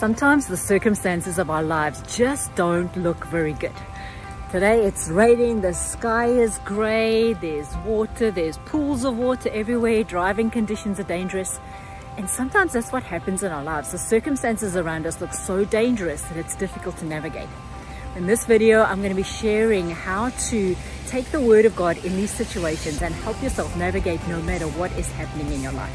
Sometimes the circumstances of our lives just don't look very good. Today it's raining, the sky is grey, there's water, there's pools of water everywhere, driving conditions are dangerous. And sometimes that's what happens in our lives. The circumstances around us look so dangerous that it's difficult to navigate. In this video, I'm going to be sharing how to take the Word of God in these situations and help yourself navigate no matter what is happening in your life.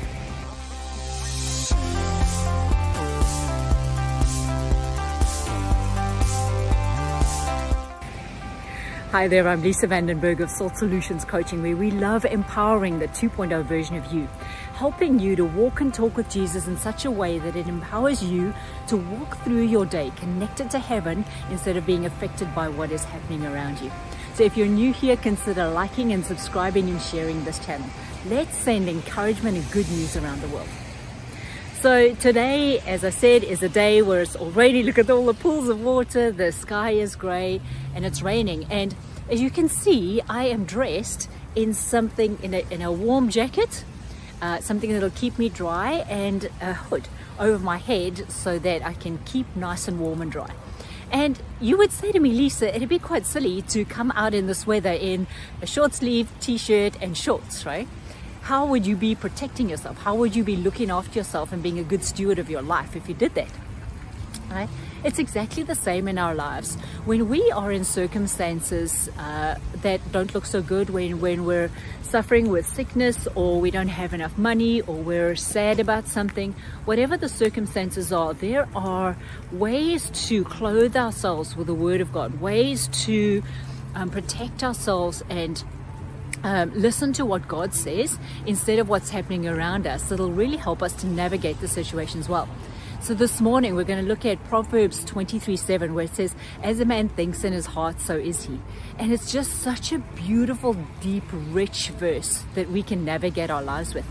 Hi there, I'm 𝐉𝐨𝐬𝐧 of Soul Solutions Coaching, where we love empowering the 2.0 version of you, helping you to walk and talk with Jesus in such a way that it empowers you to walk through your day connected to heaven instead of being affected by what is happening around you. So if you're new here, consider liking and subscribing and sharing this channel. Let's send encouragement and good news around the world. So today, as I said, is a day where it's already, look at all the pools of water, the sky is grey and it's raining. And as you can see, I am dressed in something, in a warm jacket, something that'll keep me dry, and a hood over my head so that I can keep nice and warm and dry. And you would say to me, Lisa, it'd be quite silly to come out in this weather in a short sleeve t-shirt and shorts, right? How would you be protecting yourself? How would you be looking after yourself and being a good steward of your life if you did that? Right? It's exactly the same in our lives. When we are in circumstances that don't look so good, when we're suffering with sickness, or we don't have enough money, or we're sad about something, whatever the circumstances are, there are ways to clothe ourselves with the Word of God, ways to protect ourselves and listen to what God says instead of what's happening around us. That'll really help us to navigate the situations well. So this morning we're going to look at Proverbs 23:7, where it says, "As a man thinks in his heart, so is he." And it's just such a beautiful, deep, rich verse that we can navigate our lives with.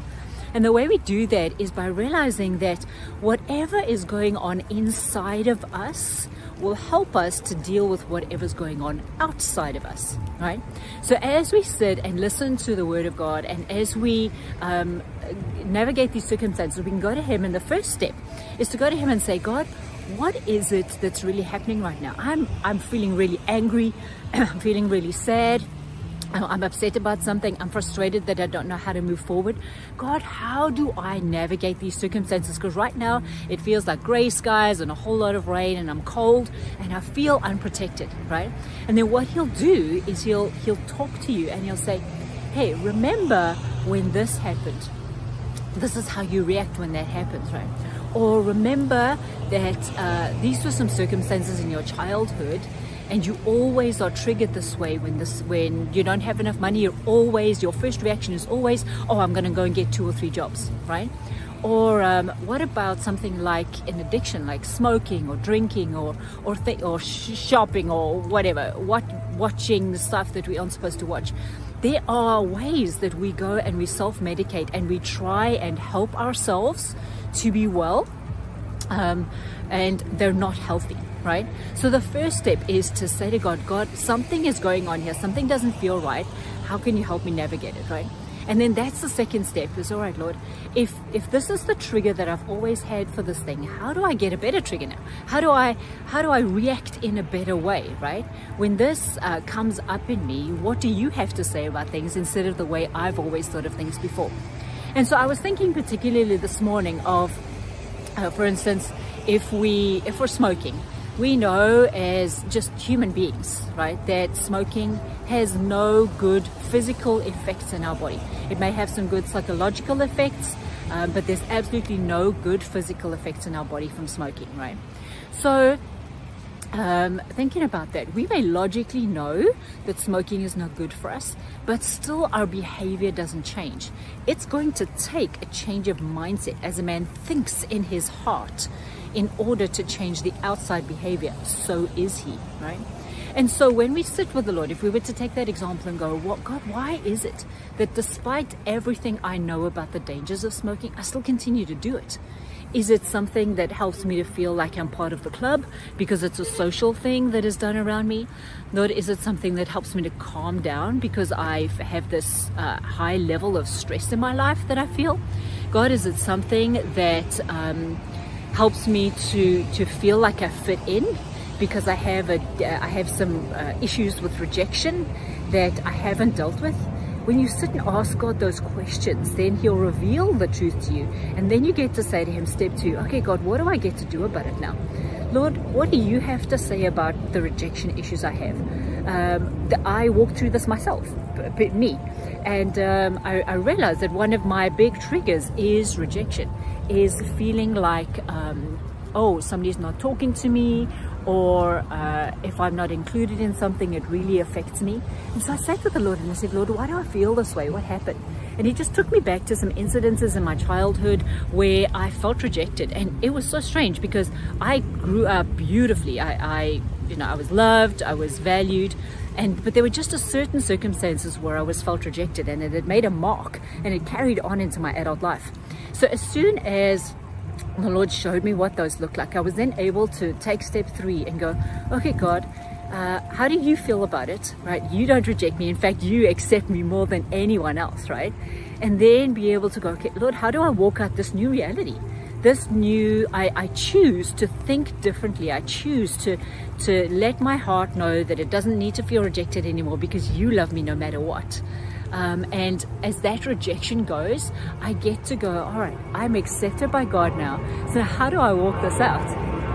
And the way we do that is by realizing that whatever is going on inside of us will help us to deal with whatever's going on outside of us, right? So as we sit and listen to the Word of God, and as we navigate these circumstances, we can go to Him, and the first step is to go to Him and say, God, what is it that's really happening right now? I'm feeling really angry, I'm feeling really sad, I'm upset about something, I'm frustrated that I don't know how to move forward. God, how do I navigate these circumstances? Because right now it feels like grey skies and a whole lot of rain, and I'm cold and I feel unprotected, right? And then what He'll do is he'll talk to you and He'll say, hey, remember when this happened? This is how you react when that happens, right? Or remember that these were some circumstances in your childhood, and you always are triggered this way when you don't have enough money. Your first reaction is always, oh, I'm going to go and get 2 or 3 jobs, right? Or what about something like an addiction, like smoking or drinking or shopping or whatever, watching the stuff that we aren't supposed to watch? There are ways that we go and we self-medicate and we try and help ourselves to be well, and they're not healthy, right? So the first step is to say to God, God, something is going on here, something doesn't feel right, how can you help me navigate it, right? And then that's the second step, is all right, Lord, if this is the trigger that I've always had for this thing, how do I get a better trigger now? How do I react in a better way, right? When this comes up in me, what do you have to say about things instead of the way I've always thought of things before? And so I was thinking particularly this morning of, for instance, if we're smoking, we know as just human beings, right, that smoking has no good physical effects in our body. It may have some good psychological effects, but there's absolutely no good physical effects in our body from smoking, right? So thinking about that, we may logically know that smoking is not good for us, but still our behavior doesn't change. It's going to take a change of mindset as a man thinks in his heart in order to change the outside behavior. So is he, right? And so when we sit with the Lord, if we were to take that example and go, what, God, why is it that despite everything I know about the dangers of smoking, I still continue to do it? Is it something that helps me to feel like I'm part of the club because it's a social thing that is done around me? Lord, is it something that helps me to calm down because I have this high level of stress in my life that I feel? God, is it something that helps me to feel like I fit in, because I have some issues with rejection that I haven't dealt with. When you sit and ask God those questions, then He'll reveal the truth to you, and then you get to say to Him, step 2, okay God, what do I get to do about it now? Lord, what do you have to say about the rejection issues I have? I walked through this myself, me, and I realized that one of my big triggers is rejection, is feeling like, oh, somebody's not talking to me, or if I'm not included in something, it really affects me. And so I sat with the Lord and I said, Lord, why do I feel this way? What happened? And He just took me back to some incidences in my childhood where I felt rejected. And it was so strange because I grew up beautifully. I was loved, I was valued, but there were just certain circumstances where I was felt rejected, and it had made a mark, and it carried on into my adult life. So as soon as the Lord showed me what those looked like, I was then able to take step 3 and go, okay God, how do you feel about it, right? You don't reject me. In fact, you accept me more than anyone else, right? And then be able to go, okay, Lord, how do I walk out this new reality? This new, I choose to think differently. I choose to let my heart know that it doesn't need to feel rejected anymore, because you love me no matter what. And as that rejection goes, I get to go, all right, I'm accepted by God now. So how do I walk this out?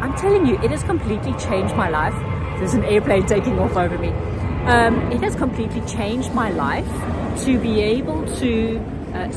I'm telling you, it has completely changed my life. There's an airplane taking off over me. It has completely changed my life to be able to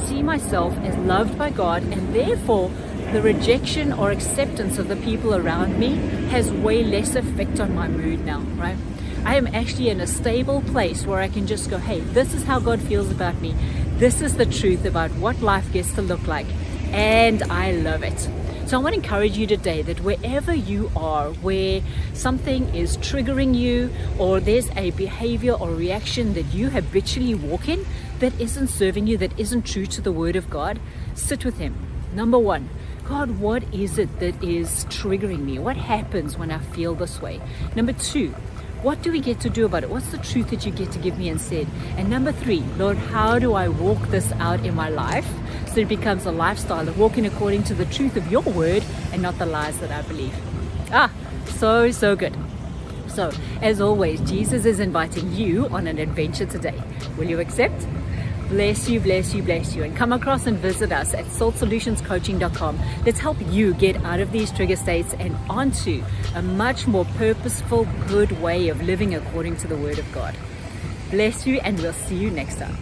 see myself as loved by God, and therefore the rejection or acceptance of the people around me has way less effect on my mood now, right? I am actually in a stable place where I can just go, hey, this is how God feels about me. This is the truth about what life gets to look like, and I love it. So I want to encourage you today that wherever you are, where something is triggering you, or there's a behavior or reaction that you habitually walk in that isn't serving you, that isn't true to the Word of God, sit with Him. Number 1, God, what is it that is triggering me? What happens when I feel this way? Number 2, what do we get to do about it? What's the truth that you get to give me instead? And number 3, Lord, how do I walk this out in my life so it becomes a lifestyle of walking according to the truth of your word and not the lies that I believe? So good. So, as always, Jesus is inviting you on an adventure today. Will you accept? Bless you, bless you, bless you. And come across and visit us at 𝐷𝐸𝐴𝐻𝑒𝐼𝑛𝐥𝐠coaching.com. Let's help you get out of these trigger states and onto a much more purposeful, good way of living according to the Word of God. Bless you, and we'll see you next time.